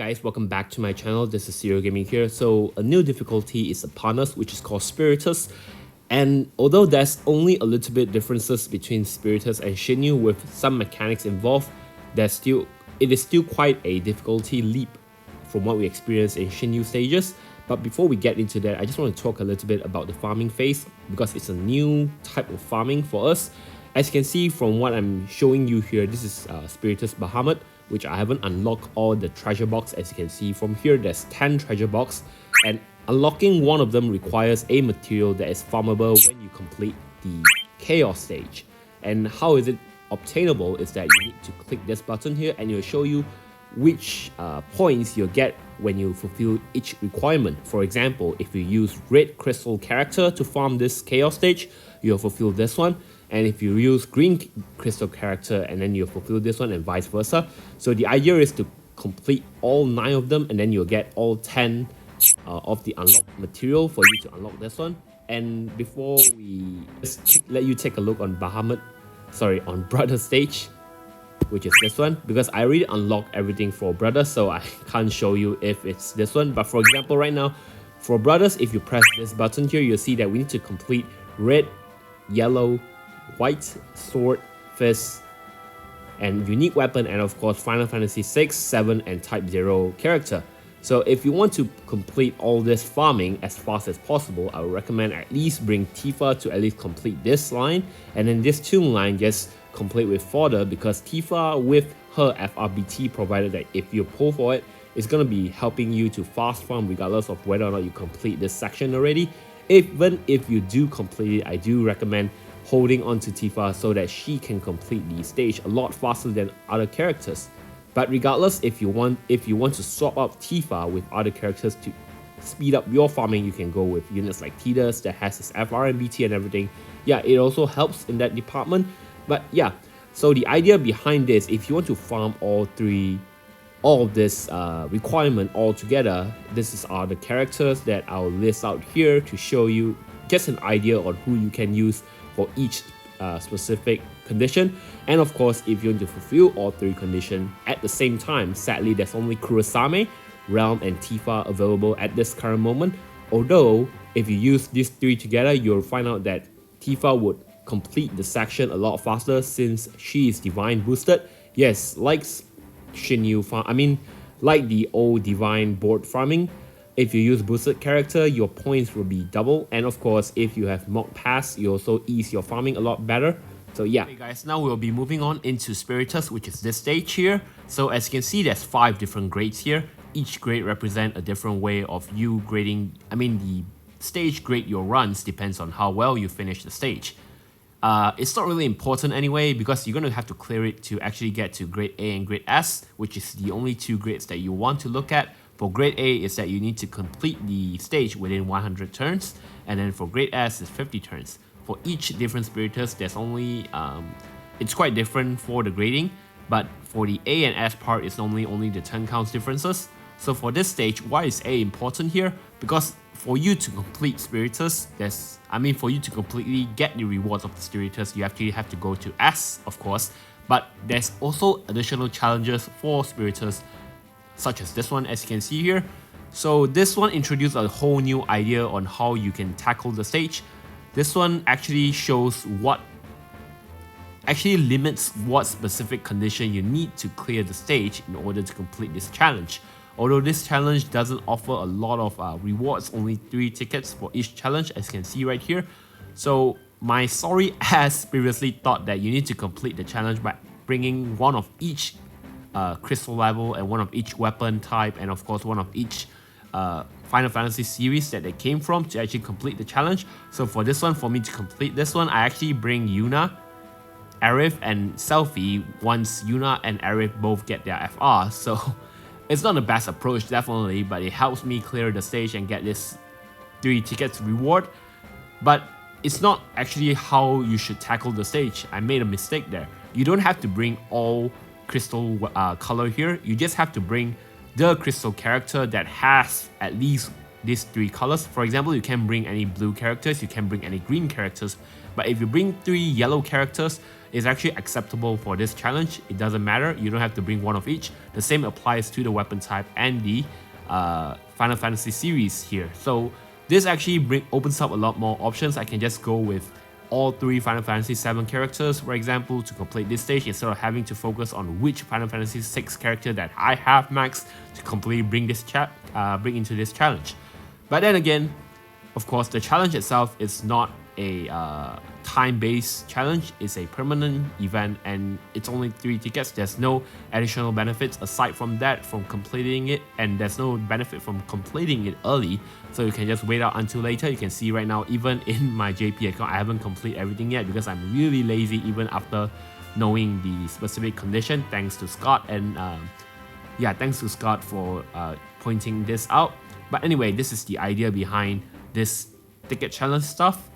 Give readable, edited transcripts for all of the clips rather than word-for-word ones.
guys, welcome back to my channel. This is Serial Gaming here. So a new difficulty is upon us, which is called Spiritus. And although there's only a little bit differences between Spiritus and Shinryu with some mechanics involved, it is still quite a difficulty leap from what we experienced in Shinryu stages. But before we get into that, I just want to talk a little bit about the farming phase because it's a new type of farming for us. As you can see from what I'm showing you here, this is Spiritus Bahamut, which I haven't unlocked all the treasure box. As you can see from here, there's 10 treasure box, and unlocking one of them requires a material that is farmable when you complete the chaos stage. And how is it obtainable is that you need to click this button here and it will show you which points you'll get when you fulfill each requirement. For example, if you use red crystal character to farm this chaos stage, you'll fulfill this one. And if you use green crystal character and then you'll fulfill this one and vice versa. So the idea is to complete all 9 of them and then you'll get all 10 of the unlocked material for you to unlock this one. And before we let you take a look on on brother stage, which is this one, because I already unlocked everything for brothers, so I can't show you if it's this one. But for example, right now, for brothers, if you press this button here, you'll see that we need to complete red, yellow, white, sword, fist, and unique weapon, and of course Final Fantasy 6, 7, and Type 0 character. So if you want to complete all this farming as fast as possible, I would recommend at least bring Tifa to at least complete this line, and then this tomb line just complete with fodder, because Tifa with her FRBT, provided that if you pull for it, it's going to be helping you to fast farm regardless of whether or not you complete this section already. Even if you do complete it, I do recommend holding on to Tifa so that she can complete the stage a lot faster than other characters. But regardless, if you want to swap out Tifa with other characters to speed up your farming, you can go with units like Tidus that has his FR and BT and everything. Yeah, it also helps in that department. But yeah, so the idea behind this, if you want to farm all of this requirement all together, this are the characters that I'll list out here to show you just an idea on who you can use for each specific condition. And of course, if you want to fulfill all 3 conditions at the same time, sadly there's only Kurosame, Realm, and Tifa available at this current moment. Although if you use these 3 together, you'll find out that Tifa would complete the section a lot faster since she is divine boosted. Yes, like Shinryu like the old divine board farming, if you use boosted character, your points will be double. And of course, if you have mock pass, you also ease your farming a lot better. So yeah. Okay guys, now we'll be moving on into Spiritus, which is this stage here. So as you can see, there's 5 different grades here. Each grade represent a different way of you grading. The stage grade your runs depends on how well you finish the stage. It's not really important anyway, because you're going to have to clear it to actually get to grade A and grade S, which is the only 2 grades that you want to look at. For grade A is that you need to complete the stage within 100 turns, and then for grade S is 50 turns. For each different Spiritus, there's only, it's quite different for the grading, but for the A and S part, it's normally only the turn counts differences. So for this stage, why is A important here? Because for you to complete Spiritus, for you to completely get the rewards of the Spiritus, you actually have to go to S, of course, but there's also additional challenges for Spiritus, such as this one, as you can see here. So this one introduced a whole new idea on how you can tackle the stage. This one actually limits what specific condition you need to clear the stage in order to complete this challenge. Although this challenge doesn't offer a lot of rewards, only 3 tickets for each challenge, as you can see right here. So my sorry ass previously thought that you need to complete the challenge by bringing one of each crystal level and one of each weapon type, and of course one of each Final Fantasy series that they came from to actually complete the challenge. So for this one, for me to complete this one, I actually bring Yuna, Aerith, and Selphie once Yuna and Aerith both get their FR. So it's not the best approach definitely, but it helps me clear the stage and get this 3 tickets reward. But it's not actually how you should tackle the stage. I made a mistake there. You don't have to bring all crystal color here. You just have to bring the crystal character that has at least these 3 colors. For example, you can bring any blue characters, you can bring any green characters, but if you bring 3 yellow characters, it's actually acceptable for this challenge. It doesn't matter, you don't have to bring one of each. The same applies to the weapon type and the Final Fantasy series here. So this actually opens up a lot more options. I can just go with all 3 Final Fantasy 7 characters, for example, to complete this stage, instead of having to focus on which Final Fantasy 6 character that I have maxed to completely bring into this challenge. But then again, of course, the challenge itself is not a time-based challenge. It's a permanent event, and it's only 3 tickets. There's no additional benefits aside from that from completing it, and there's no benefit from completing it early, so you can just wait out until later. You can see right now, even in my JP account, I haven't completed everything yet because I'm really lazy even after knowing the specific condition, thanks to Scott. And yeah, thanks to Scott for pointing this out. But anyway, this is the idea behind this ticket challenge stuff.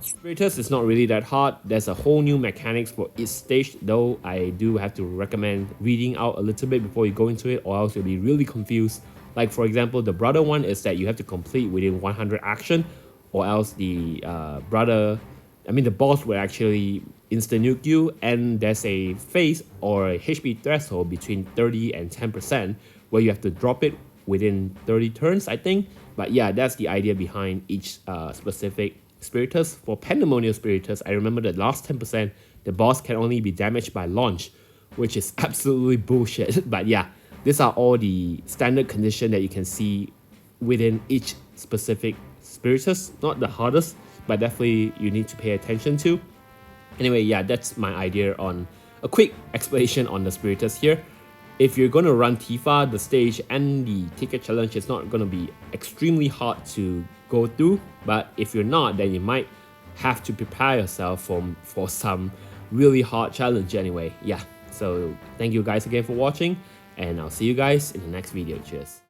Spiritus is not really that hard. There's a whole new mechanics for each stage, though I do have to recommend reading out a little bit before you go into it, or else you'll be really confused. Like for example, the brother one is that you have to complete within 100 action, or else the boss will actually instant nuke you, and there's a phase or a HP threshold between 30 and 10% where you have to drop it within 30 turns, I think. But yeah, that's the idea behind each specific Spiritus. For Pandemonium Spiritus, I remember the last 10%, the boss can only be damaged by launch, which is absolutely bullshit. But yeah, these are all the standard conditions that you can see within each specific Spiritus. Not the hardest, but definitely you need to pay attention to. Anyway, yeah, that's my idea on a quick explanation on the Spiritus here. If you're going to run Tifa, the stage and the ticket challenge is not going to be extremely hard to go through, but if you're not, then you might have to prepare yourself for some really hard challenge anyway. Yeah, so thank you guys again for watching, and I'll see you guys in the next video. Cheers.